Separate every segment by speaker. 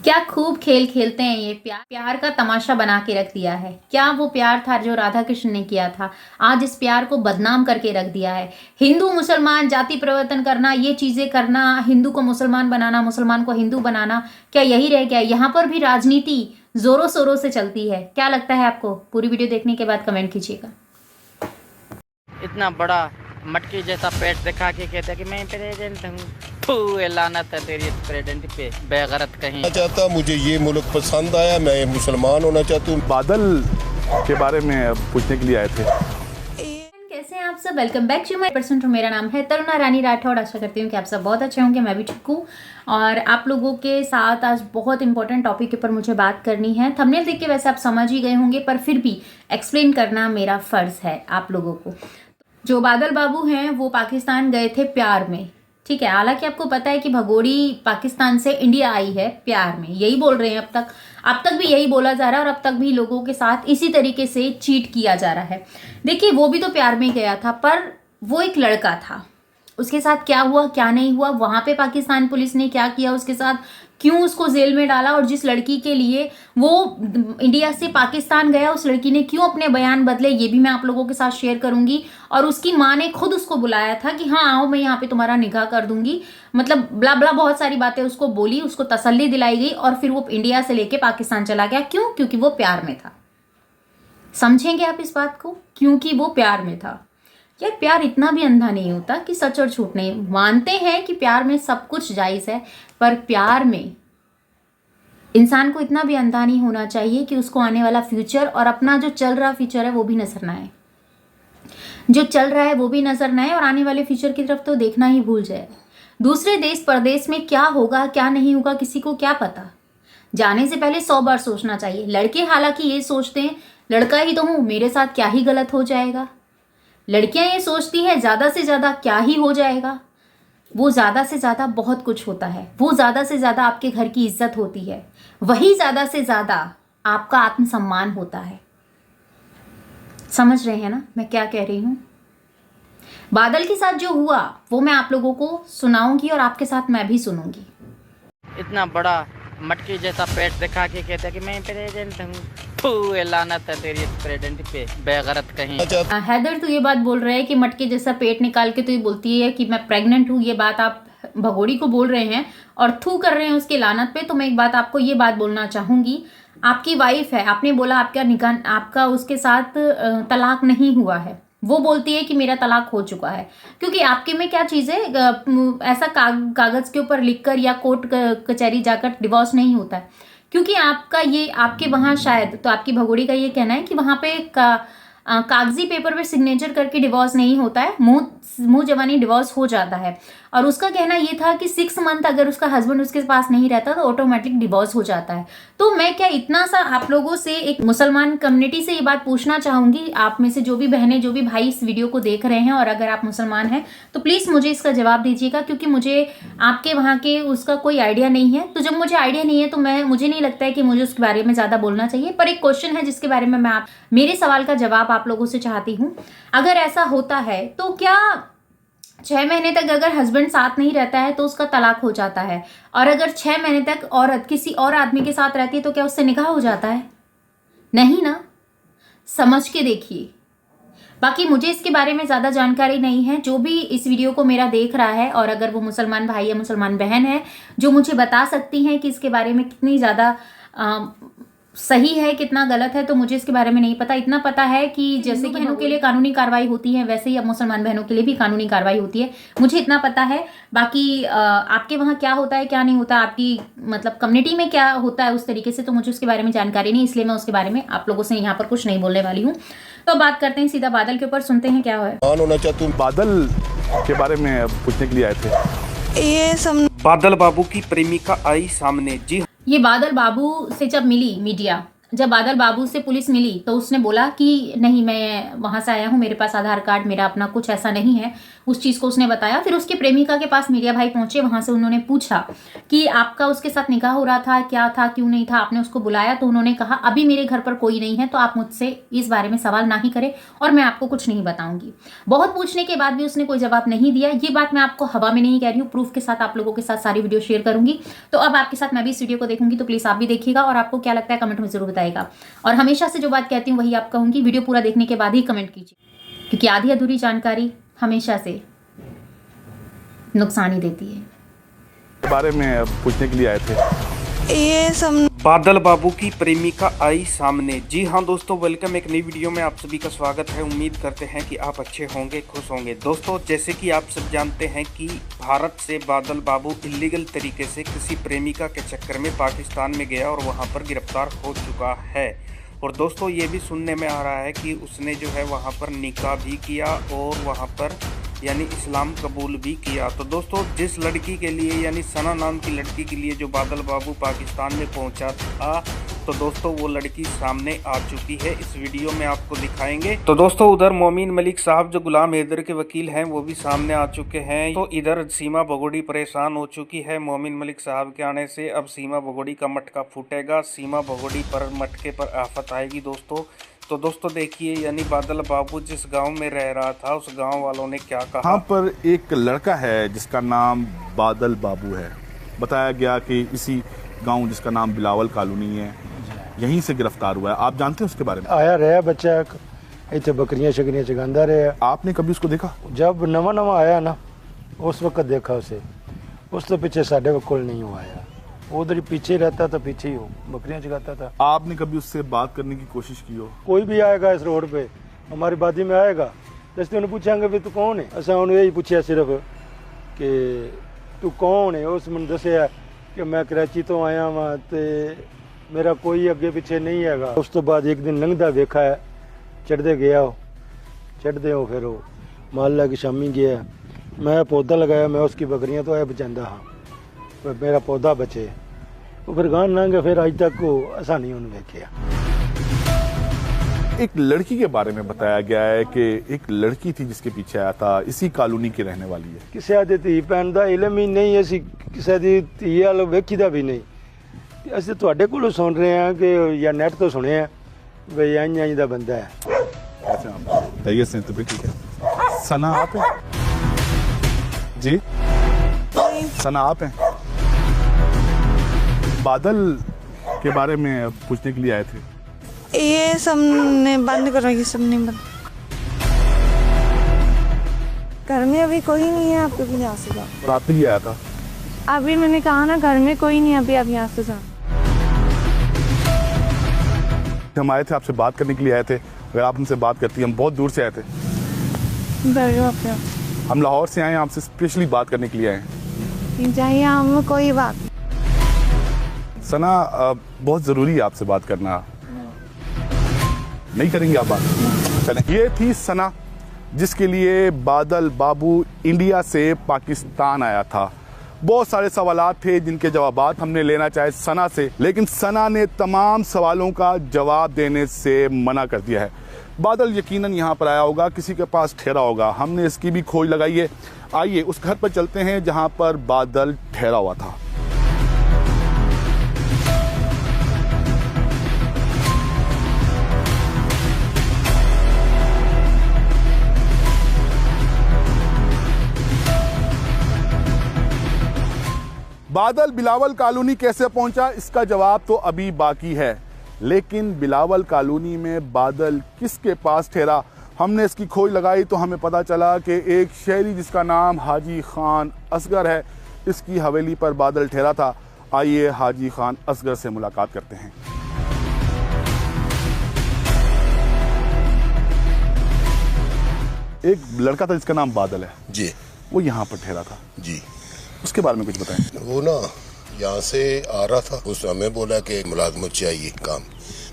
Speaker 1: क्या खूब खेल खेलते हैं ये प्यार प्यार का तमाशा बना के रख दिया है। क्या वो प्यार था जो राधा कृष्ण ने किया था, आज इस प्यार को बदनाम करके रख दिया है। हिंदू मुसलमान जाति परिवर्तन करना, ये चीजें करना, हिंदू को मुसलमान बनाना, मुसलमान को हिंदू बनाना, क्या यही रह गया? यहाँ पर भी राजनीति जोरों शोरों से चलती है। क्या लगता है आपको? पूरी वीडियो देखने के बाद कमेंट कीजिएगा।
Speaker 2: इतना बड़ा मटकी जैसा पेट दिखा के कहता कि मैं प्रेसिडेंट हूँ। लानत है तेरी प्रेसिडेंट पे, बेगरत कहीं।
Speaker 3: चाहता मुझे ये मुल्क पसंद आया, मैं मुसलमान होना चाहता हूँ।
Speaker 4: बादल के बारे में पूछने के लिए आए थे।
Speaker 1: कैसे हैं आप सब? Welcome back to my person. मेरा नाम है तरुणा रानी राठौड़। आशा करती हूँ कि आप सब बहुत अच्छे होंगे, मैं भी ठीक हूँ। और आप लोगों के साथ आज बहुत इंपॉर्टेंट टॉपिक के ऊपर मुझे बात करनी है। थंबनेल देख के वैसे आप समझ ही गए होंगे, पर फिर भी एक्सप्लेन करना मेरा फर्ज है आप लोगों को। जो बादल बाबू हैं वो पाकिस्तान गए थे प्यार में, ठीक है। हालांकि आपको पता है कि भगोड़ी पाकिस्तान से इंडिया आई है प्यार में, यही बोल रहे हैं अब तक भी यही बोला जा रहा है और अब तक भी लोगों के साथ इसी तरीके से चीट किया जा रहा है। देखिए, वो भी तो प्यार में गया था, पर वो एक लड़का था। उसके साथ क्या हुआ क्या नहीं हुआ, वहां पे पाकिस्तान पुलिस ने क्या किया उसके साथ, क्यों उसको जेल में डाला, और जिस लड़की के लिए वो इंडिया से पाकिस्तान गया उस लड़की ने क्यों अपने बयान बदले, ये भी मैं आप लोगों के साथ शेयर करूंगी। और उसकी माँ ने खुद उसको बुलाया था कि हाँ आओ, मैं यहाँ पे तुम्हारा निकाह कर दूंगी, मतलब ब्ला ब्ला बहुत सारी बातें उसको बोली, उसको तसल्ली दिलाई गई और फिर वो इंडिया से लेके पाकिस्तान चला गया। क्यों? क्योंकि वो प्यार में था। समझेंगे आप इस बात को? क्योंकि वो प्यार में था। यार, प्यार इतना भी अंधा नहीं होता कि सच और झूठ नहीं। मानते हैं कि प्यार में सब कुछ जायज है, पर प्यार में इंसान को इतना भी अंधा नहीं होना चाहिए कि उसको आने वाला फ्यूचर और अपना जो चल रहा फ्यूचर है वो भी नजर ना आए, जो चल रहा है वो भी नजर ना आए और आने वाले फ्यूचर की तरफ तो देखना ही भूल जाए। दूसरे देश परदेश में क्या होगा क्या नहीं होगा किसी को क्या पता। जाने से पहले 100 बार सोचना चाहिए। लड़के हालांकि ये सोचते हैं लड़का ही तो हूं, मेरे साथ क्या ही गलत हो जाएगा। लड़कियां ये सोचती हैं ज्यादा से ज्यादा क्या ही हो जाएगा। वो ज्यादा से ज्यादा बहुत कुछ होता है। वो ज्यादा से ज्यादा आपके घर की इज्जत होती है, वही ज्यादा से ज्यादा आपका आत्मसम्मान होता है। समझ रहे हैं ना मैं क्या कह रही हूं? बादल के साथ जो हुआ वो मैं आप लोगों को सुनाऊंगी और आपके साथ मैं भी सुनूंगी।
Speaker 2: इतना बड़ा मटकी जैसा पेट दिखा के कहता कि मैं प्रेसिडेंट हूँ। लानत है तेरी प्रेसिडेंट पे, बेगरत कहीं।
Speaker 1: हैदर तो ये बात बोल रहे हैं कि मटके जैसा पेट निकाल के तो ये बोलती है कि मैं प्रेग्नेंट हूँ। ये बात आप भगोड़ी को बोल रहे हैं और थू कर रहे हैं उसके लानत पे। तो मैं एक बात आपको ये बात बोलना चाहूंगी, आपकी वाइफ है, आपने बोला आपका निकाह, आपका उसके साथ तलाक नहीं हुआ है। वो बोलती है कि मेरा तलाक हो चुका है, क्योंकि आपके में क्या चीज है, ऐसा कागज के ऊपर लिखकर या कोर्ट कचहरी जाकर डिवोर्स नहीं होता है। क्योंकि आपका ये आपके वहां शायद, तो आपकी भगोड़ी का ये कहना है कि वहां पे कागजी पेपर पे सिग्नेचर करके डिवोर्स नहीं होता है, मुंह जबानी डिवोर्स हो जाता है। और उसका कहना ये था कि 6 मंथ अगर उसका हस्बैंड उसके पास नहीं रहता तो ऑटोमेटिक डिवोर्स हो जाता है। तो मैं क्या इतना सा आप लोगों से, एक मुसलमान कम्युनिटी से ये बात पूछना चाहूंगी, आप में से जो भी बहनें जो भी भाई इस वीडियो को देख रहे हैं और अगर आप मुसलमान हैं तो प्लीज मुझे इसका जवाब दीजिएगा, क्योंकि मुझे आपके वहाँ के उसका कोई आइडिया नहीं है। तो जब मुझे आइडिया नहीं है तो मुझे नहीं लगता है कि मुझे उसके बारे में ज्यादा बोलना चाहिए। पर एक क्वेश्चन है जिसके बारे में मैं मेरे सवाल का जवाब आप लोगों से चाहती हूँ। अगर ऐसा होता है तो क्या 6 महीने तक अगर हस्बैंड साथ नहीं रहता है तो उसका तलाक हो जाता है, और अगर 6 महीने तक औरत किसी और आदमी के साथ रहती है तो क्या उससे निकाह हो जाता है? नहीं ना। समझ के देखिए। बाकी मुझे इसके बारे में ज्यादा जानकारी नहीं है। जो भी इस वीडियो को मेरा देख रहा है और अगर वो मुसलमान भाई या मुसलमान बहन है जो मुझे बता सकती हैं कि इसके बारे में कितनी ज्यादा सही है कितना गलत है, तो मुझे इसके बारे में नहीं पता। इतना पता है कि जैसे कि बहनों के लिए कानूनी कार्रवाई होती है वैसे ही अब मुसलमान बहनों के लिए भी कानूनी कार्रवाई होती है, मुझे इतना पता है। बाकी आपके वहाँ क्या होता है क्या नहीं होता, आपकी मतलब कम्युनिटी में क्या होता है उस तरीके से, तो मुझे उसके बारे में जानकारी नहीं, इसलिए मैं उसके बारे में आप लोगों से यहाँ पर कुछ नहीं बोलने वाली हूँ। तो बात करते हैं सीधा बादल के ऊपर, सुनते हैं क्या है।
Speaker 3: होना चाहता हूँ।
Speaker 4: बादल के बारे में पूछने के लिए आए थे।
Speaker 5: ये सब
Speaker 6: बादल बाबू की प्रेमिका आई सामने। जी
Speaker 1: ये बादल बाबू से जब मिली मीडिया, जब बादल बाबू से पुलिस मिली तो उसने बोला कि नहीं, मैं वहां से आया हूँ, मेरे पास आधार कार्ड मेरा अपना कुछ ऐसा नहीं है। उस चीज़ को उसने बताया। फिर उसके प्रेमिका के पास मीडिया भाई पहुंचे, वहां से उन्होंने पूछा कि आपका उसके साथ निकाह हो रहा था, क्या था, क्यों नहीं था, आपने उसको बुलाया? तो उन्होंने कहा अभी मेरे घर पर कोई नहीं है, तो आप मुझसे इस बारे में सवाल ना ही करें और मैं आपको कुछ नहीं बताऊंगी। बहुत पूछने के बाद भी उसने कोई जवाब नहीं दिया। ये बात मैं आपको हवा में नहीं कह रही हूँ, प्रूफ के साथ आप लोगों के साथ सारी वीडियो शेयर करूंगी। तो अब आपके साथ मैं भी इस वीडियो को देखूंगी, तो प्लीज आप भी देखिएगा और आपको क्या लगता है कमेंट में जरूर बताइएगा। और हमेशा से जो बात कहती हूँ वही आप कहूंगी, वीडियो पूरा देखने के बाद ही कमेंट कीजिए, क्योंकि आधी अधूरी जानकारी हमेशा से नुकसान ही देती है।
Speaker 4: के बारे में पूछने के लिए आए थे।
Speaker 5: ये सब
Speaker 6: बादल बाबू की प्रेमिका आई सामने। जी हाँ दोस्तों, वेलकम एक नई वीडियो में आप सभी का स्वागत है। उम्मीद करते हैं कि आप अच्छे होंगे, खुश होंगे। दोस्तों, जैसे कि आप सब जानते हैं कि भारत से बादल बाबू इलीगल तरीके से किसी प्रेमिका के चक्कर में पाकिस्तान में गया और वहां पर गिरफ्तार हो चुका है। और दोस्तों, ये भी सुनने में आ रहा है कि उसने जो है वहां पर निकाह भी किया और वहां पर यानी इस्लाम कबूल भी किया। तो दोस्तों, जिस लड़की के लिए यानी सना नाम की लड़की के लिए जो बादल बाबू पाकिस्तान में पहुंचा था, तो दोस्तों वो लड़की सामने आ चुकी है। इस वीडियो में आपको दिखाएंगे। तो दोस्तों, उधर मोमिन मलिक साहब जो गुलाम हैदर के वकील हैं वो भी सामने आ चुके हैं। तो इधर सीमा भगोड़ी परेशान हो चुकी है मोमिन मलिक साहब के आने से। अब सीमा भगोड़ी का मटका फूटेगा, सीमा भगोड़ी पर मटके पर आफत आएगी दोस्तों। तो दोस्तों देखिए, यानी बादल बाबू जिस गांव में रह रहा था उस गांव वालों ने क्या कहा।
Speaker 4: यहाँ पर एक लड़का है जिसका नाम बादल बाबू है। बताया गया कि इसी गांव जिसका नाम बिलावल कॉलोनी है, यहीं से गिरफ्तार हुआ है। आप जानते हैं उसके बारे में?
Speaker 7: आया रहा बच्चा इतने बकरियां शकरियां चगांदा रहा।
Speaker 4: आपने कभी उसको देखा?
Speaker 7: जब नवा नवा आया ना उस वक्त देखा उसे। उस तो पीछे साढ़े कोल नहीं हुआ आया, उधर ही पीछे रहता था, पीछे ही हो बकरियां चगाता था।
Speaker 4: आपने कभी उससे बात करने की कोशिश की हो?
Speaker 7: कोई भी आएगा इस रोड पे हमारी बादी में आएगा, जैसे उन्हें पूछेंगे भी तू कौन है, ऐसा उन्हें यही पूछा सिर्फ कि तू कौन है। उस मैंने दसिया कि मैं कराची तो आया वहाँ तो मेरा कोई अगे पीछे नहीं हैगा। उस तो बाद एक दिन लंघदा वेखा है, चढ़ते गया हो, चढ़ते हो फिर वो माला की शामी गया। मैं पौधा लगाया, मैं उसकी बकरियां तो है बचांदा हाँ, पर मेरा पौधा बचे। वो फिर गान लंघे, फिर आज तक को ऐसा नहीं उन्हें वेखिया।
Speaker 4: एक लड़की के बारे में बताया गया है कि एक लड़की थी जिसके पीछे आया था, इसी कॉलोनी की रहने वाली है।
Speaker 7: किसी आदि धी भैन का इलम ही नहीं, असी किसी की धी वाल वेखीदा भी नहीं। असं तुहाडे कोलों सुन रहे हैं कि या नेट तो सुने हैं भाई आई का बंदा है।
Speaker 4: अच्छा, बताइए से तो ठीक है। सना आप हैं? जी सना आप हैं? बादल के बारे में पूछने के लिए आए थे।
Speaker 5: ये सब ने बंद करो, ये सब नहीं बंद। घर में अभी कोई नहीं है, आपके भी यहाँ से जाओ।
Speaker 4: और आपने भी आया था?
Speaker 5: अभी मैंने कहा ना घर में कोई नहीं है, अभी आप यहाँ से जाओ।
Speaker 4: हम आए थे आपसे बात करने के लिए आए थे। अगर आप हमसे बात करती, हम बहुत दूर से आए थे। हम लाहौर से आए हैं, आपसे स्पेशली बात करने के लिए आए हैं।
Speaker 5: जाइए, हम कोई बात।
Speaker 4: सना, बहुत ज़रूरी है आपसे बात करना। नहीं करेंगे आप बात? चलें। ये थी सना जिसके लिए बादल बाबू इंडिया से पाकिस्तान आया था। बहुत सारे सवालात थे जिनके जवाबात हमने लेना चाहे सना से, लेकिन सना ने तमाम सवालों का जवाब देने से मना कर दिया है। बादल यकीनन यहाँ पर आया होगा, किसी के पास ठहरा होगा। हमने इसकी भी खोज लगाई है। आइए उस घर पर चलते हैं जहाँ पर बादल ठहरा हुआ था। बादल बिलावल कॉलोनी कैसे पहुंचा, इसका जवाब तो अभी बाकी है। लेकिन बिलावल कॉलोनी में बादल किसके पास ठहरा, हमने इसकी खोज लगाई तो हमें पता चला कि एक शहरी जिसका नाम हाजी खान असगर है, इसकी हवेली पर बादल ठहरा था। आइए हाजी खान असगर से मुलाकात करते हैं। एक लड़का था जिसका नाम बादल है
Speaker 3: जी,
Speaker 4: वो यहाँ पर ठहरा था
Speaker 3: जी।
Speaker 4: उसके बारे में कुछ बताएं।
Speaker 3: वो ना यहाँ से आ रहा था, उस हमें बोला कि मुलाजमत चाहिए काम।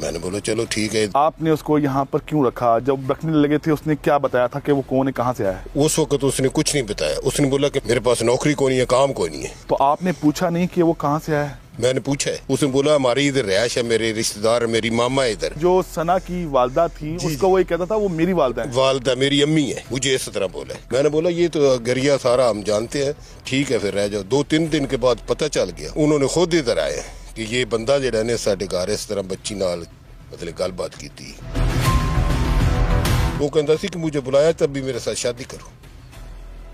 Speaker 3: मैंने बोला चलो ठीक है।
Speaker 4: आपने उसको यहाँ पर क्यों रखा? जब रखने लगे थे उसने क्या बताया था कि वो कौन है, कहाँ से आया है?
Speaker 3: उस वक्त उसने कुछ नहीं बताया। उसने बोला कि मेरे पास नौकरी कोई नहीं है, काम कोई नहीं है।
Speaker 4: तो आपने पूछा नहीं कि वो कहाँ से आया है?
Speaker 3: मैंने पूछा है, उसने बोला हमारी इधर रैश है, मेरे रिश्तेदार, मेरी मामा है इधर।
Speaker 4: जो सना की वालदा थी उसको वही कहता था वो मेरी वालदा है।
Speaker 3: वालदा मेरी अम्मी है, मुझे इस तरह बोला है। मैंने बोला ये तो गरिया सारा हम जानते हैं, ठीक है फिर रह जाओ। 2-3 दिन के बाद पता चल गया, उन्होंने खुद इधर आए कि ये बंदा जो रहने साडे घर इस तरह बच्ची नाल मतलब गलबात की थी। वो कहता सी कि मुझे बुलाया तब भी मेरे साथ शादी करो।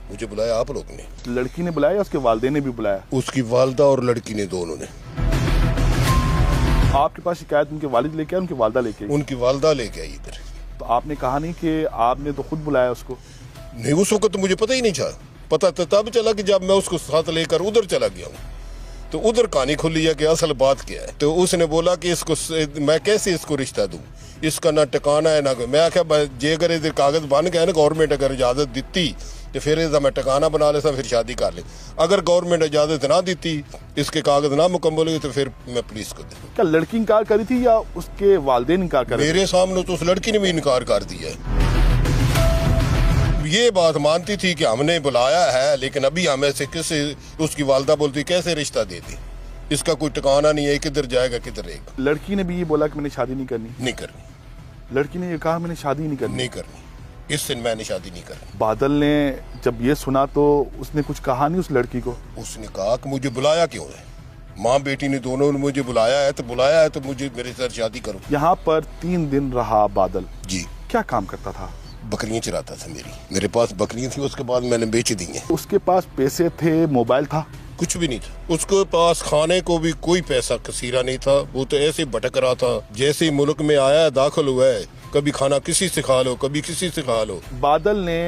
Speaker 3: मुझे बुलाया आप लोग ने?
Speaker 4: लड़की ने बुलाया, उसके वालदे ने भी बुलाया?
Speaker 3: उसकी वालदा और लड़की ने, दोनों ने।
Speaker 4: आपके पास शिकायत उनके वालिद लेके आए, उनकी वालदा लेके आई?
Speaker 3: उनकी वालदा लेके आई इधर।
Speaker 4: तो आपने कहा नहीं कि आपने तो खुद बुलाया उसको?
Speaker 3: नहीं, उस वक्त तो मुझे पता ही नहीं था। पता तो तब चला कि जब मैं उसको साथ लेकर उधर चला गया हूँ, तो उधर कहानी खुली है कि असल बात क्या है। तो उसने बोला कि इसको मैं कैसे इसको रिश्ता दूं, इसका ना ठिकाना है ना। मैं आख्या जे अगर इधर कागज बन गया ना, गवर्नमेंट अगर इजाजत दी तो फिर इसका मैं ठिकाना बना लेता, फिर शादी कर ले। अगर गवर्नमेंट इजाजत ना दी, इसके कागज ना मुकम्मल हुए, तो फिर मैं पुलिस को दे।
Speaker 4: क्या लड़की इनकार करी थी या उसके वालिदैन इनकार कर?
Speaker 3: मेरे सामने तो उस लड़की ने भी इनकार कर दिया है। ये बात मानती थी कि हमने बुलाया है, लेकिन अभी हमें से किसी, उसकी वालदा बोलती कैसे रिश्ता दे दी, इसका कोई ठिकाना नहीं है, किधर जाएगा किधर रहेगा।
Speaker 4: लड़की ने भी ये बोला कि मैंने शादी नहीं करनी?
Speaker 3: नहीं करनी।
Speaker 4: लड़की ने ये कहा मैंने शादी नहीं करनी?
Speaker 3: नहीं करनी, इस दिन मैंने शादी नहीं करनी।
Speaker 4: बादल ने जब ये सुना तो उसने कुछ कहा नहीं उस लड़की को?
Speaker 3: उसने कहा कि मुझे बुलाया क्यों है, माँ बेटी ने दोनों ने मुझे बुलाया है तो मुझे मेरे साथ शादी करो।
Speaker 4: यहाँ पर 3 दिन रहा बादल
Speaker 3: जी।
Speaker 4: क्या काम करता था?
Speaker 3: बकरियां चराता था। मेरे पास बकरियां थी, उसके बाद मैंने बेच दी हैं।
Speaker 4: उसके पास पैसे थे, मोबाइल था?
Speaker 3: कुछ भी नहीं था उसके पास, खाने को भी कोई पैसा कसीरा नहीं था। वो तो ऐसे भटक रहा था, जैसे ही मुल्क में आया दाखिल हुआ है, कभी खाना किसी से खा लो, कभी किसी से खा लो।
Speaker 4: बादल ने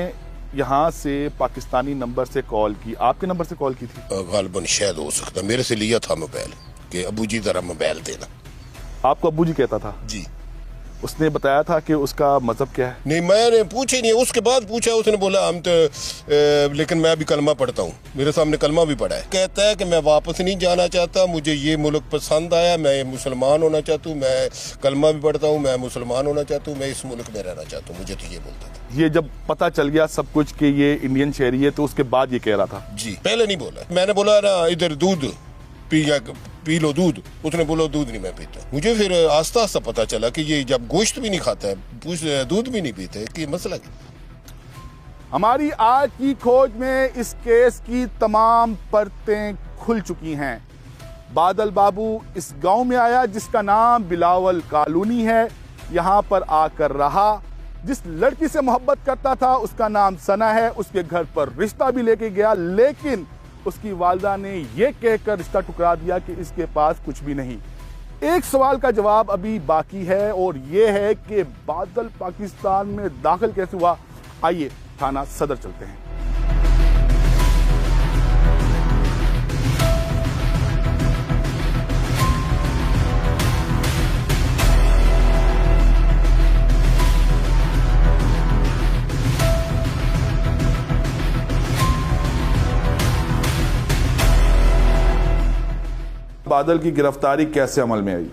Speaker 4: यहाँ से पाकिस्तानी नंबर से कॉल की, आपके नंबर से कॉल की थी?
Speaker 3: गालबन शायद हो सकता, मेरे से लिया था मोबाइल कि अबू जी जरा मोबाइल देना।
Speaker 4: आपको अब्बू जी कहता था?
Speaker 3: जी।
Speaker 4: उसने बताया था कि उसका मजहब क्या है?
Speaker 3: नहीं, मैंने पूछे नहीं, उसके बाद पूछा, उसने बोला हम तो लेकिन मैं अभी कलमा पढ़ता हूँ। मेरे सामने कलमा भी पढ़ा है। कहता है कि मैं वापस नहीं जाना चाहता, मुझे ये मुल्क पसंद आया, मैं मुसलमान होना चाहता हूँ, मैं कलमा भी पढ़ता हूँ, मैं मुसलमान होना चाहता हूँ, मैं इस मुल्क में रहना चाहता हूँ। मुझे तो ये बोलता था।
Speaker 4: ये जब पता चल गया सब कुछ कि ये इंडियन शहरी है, तो उसके बाद ये कह रहा था?
Speaker 3: जी। पहले नहीं बोला, मैंने बोला ना इधर दूध पी लो दूध, उसने बोला दूध नहीं मैं पीता। मुझे फिर आस्ता आस्ता पता चला कि ये जब गोश्त भी नहीं खाता है, दूध भी नहीं पीता है, कि मसला क्या।
Speaker 4: हमारी आज की खोज में इस केस की तमाम परतें खुल चुकी हैं। बादल बाबू इस गांव में आया जिसका नाम बिलावल कॉलोनी है, यहां पर आकर रहा। जिस लड़की से मोहब्बत करता था उसका नाम सना है, उसके घर पर रिश्ता भी लेके गया, लेकिन उसकी वालदा ने यह कहकर रिश्ता ठुकरा दिया कि इसके पास कुछ भी नहीं। एक सवाल का जवाब अभी बाकी है और यह है कि बादल पाकिस्तान में दाखिल कैसे हुआ। आइए थाना सदर चलते हैं। बादल की गिरफ्तारी कैसे अमल में आई?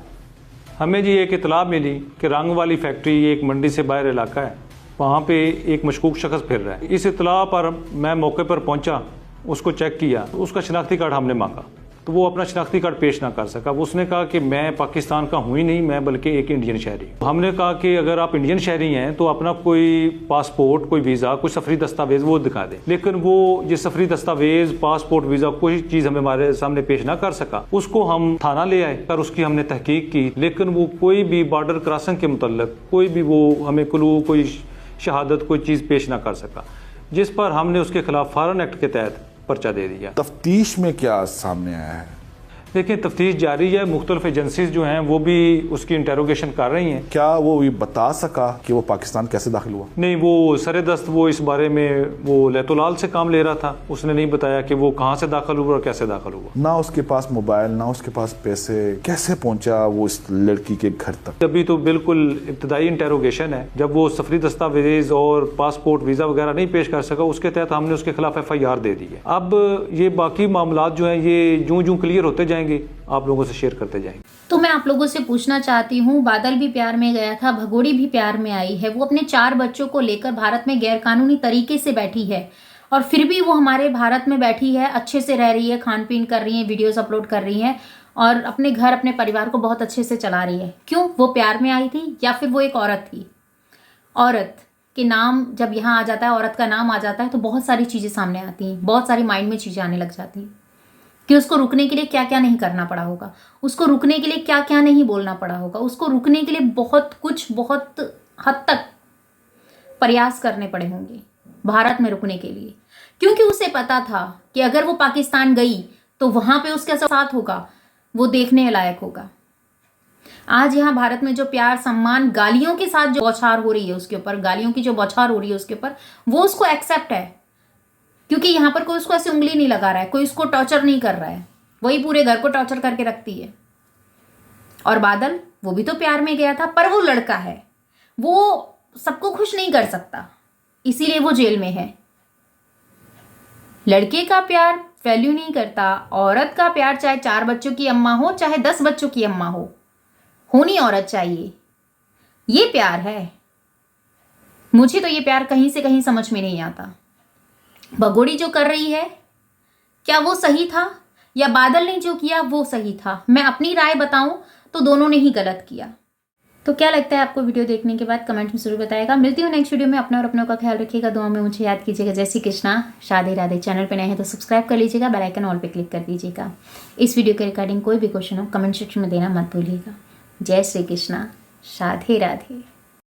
Speaker 8: हमें जी एक इतला मिली कि रंग वाली फैक्ट्री, ये एक मंडी से बाहर इलाका है, वहाँ पे एक मशकूक शख्स फिर रहा है। इस इतला पर मैं मौके पर पहुँचा, उसको चेक किया, उसका शनाख्ती कार्ड हमने मांगा तो वो अपना शनाख्ती कार्ड पेश ना कर सका। उसने कहा कि मैं पाकिस्तान का हूँ ही नहीं, मैं बल्कि एक इंडियन शहरी हूँ। हमने कहा कि अगर आप इंडियन शहरी हैं तो अपना कोई पासपोर्ट, कोई वीज़ा, कोई सफरी दस्तावेज वो दिखा दें। लेकिन वो ये सफरी दस्तावेज, पासपोर्ट, वीज़ा कोई चीज़ हमारे सामने पेश ना कर सका। उसको हम थाना ले आए और उसकी हमने तहकीक की, लेकिन वो कोई भी बॉर्डर क्रॉसिंग के मुतल्लिक कोई भी वो हमें क्लू, कोई शहादत, कोई चीज़ पेश ना कर सका, जिस पर हमने उसके खिलाफ फॉरेन एक्ट के तहत पर्चा दे दिया।
Speaker 4: तफ्तीश में क्या सामने आया है?
Speaker 8: देखिए तफ्तीश जारी है, मुख्तलिफ एजेंसीज जो हैं वो भी उसकी इंटेरोगेशन कर रही हैं।
Speaker 4: क्या वो ये बता सका कि वो पाकिस्तान कैसे दाखिल हुआ?
Speaker 8: नहीं, वो सरेदस्त वो इस बारे में वो लैतुलाल से काम ले रहा था, उसने नहीं बताया कि वो कहाँ से दाखिल हुआ और कैसे दाखिल हुआ।
Speaker 4: ना उसके पास मोबाइल, ना उसके पास पैसे, कैसे पहुंचा वो इस लड़की के घर तक?
Speaker 8: अभी तो बिल्कुल इब्तदाई इंटेरोगेशन है। जब वो सफरी दस्तावेज और पासपोर्ट, वीज़ा वगैरह नहीं पेश कर सका, उसके तहत हमने उसके खिलाफ FIR दे दी है। अब ये बाकी मामला जो हैं ये जूं जूं क्लियर होते जाएंगे, आप लोगों से शेयर करते जाएंगे।
Speaker 1: तो मैं आप लोगों से पूछना चाहती हूँ, बादल भी प्यार में गया था, भगोड़ी भी प्यार में आई है। वो अपने 4 बच्चों को लेकर भारत में गैरकानूनी तरीके से बैठी है और फिर भी वो हमारे भारत में बैठी है, अच्छे से रह रही है, खान पीन कर रही है, वीडियोस अपलोड कर रही है और अपने घर अपने परिवार को बहुत अच्छे से चला रही है। क्यों? वो प्यार में आई थी या फिर वो एक औरत थी। औरत के नाम जब यहाँ आ जाता है, औरत का नाम आ जाता है, तो बहुत सारी चीज़ें सामने आती हैं, बहुत सारी माइंड में चीज़ें आने लग जाती हैं कि उसको रुकने के लिए क्या क्या नहीं करना पड़ा होगा, उसको रुकने के लिए क्या क्या नहीं बोलना पड़ा होगा, उसको रुकने के लिए बहुत कुछ, बहुत हद तक प्रयास करने पड़े होंगे भारत में रुकने के लिए, क्योंकि उसे पता था कि अगर वो पाकिस्तान गई तो वहां पे उसके साथ होगा, वो देखने लायक होगा। आज यहाँ भारत में जो प्यार, सम्मान, गालियों के साथ जो बौछार हो रही है उसके ऊपर, गालियों की जो बौछार हो रही है उसके ऊपर, वो उसको एक्सेप्ट है, क्योंकि यहाँ पर कोई उसको ऐसे उंगली नहीं लगा रहा है, कोई उसको टॉर्चर नहीं कर रहा है, वही पूरे घर को टॉर्चर करके रखती है। और बादल, वो भी तो प्यार में गया था, पर वो लड़का है, वो सबको खुश नहीं कर सकता, इसीलिए वो जेल में है। लड़के का प्यार वैल्यू नहीं करता, औरत का प्यार चाहे 4 बच्चों की अम्मा हो, चाहे 10 बच्चों की अम्मा हो, होनी औरत चाहिए। ये प्यार है। मुझे तो ये प्यार कहीं से कहीं समझ में नहीं आता। भगोड़ी जो कर रही है, क्या वो सही था, या बादल ने जो किया वो सही था? मैं अपनी राय बताऊं तो दोनों ने ही गलत किया। तो क्या लगता है आपको वीडियो देखने के बाद? कमेंट में जरूर बताएगा। मिलती हूँ नेक्स्ट वीडियो में। अपना और अपनों का ख्याल रखिएगा, दुआ में मुझे याद कीजिएगा। जय श्री कृष्णा, राधे राधे। चैनल पे नए हैं तो सब्सक्राइब कर लीजिएगा, बेल आइकन ऑल पे क्लिक कर दीजिएगा। इस वीडियो के रिगार्डिंग कोई भी क्वेश्चन हो कमेंट सेक्शन में देना मत भूलिएगा। जय श्री कृष्णा, राधे राधे।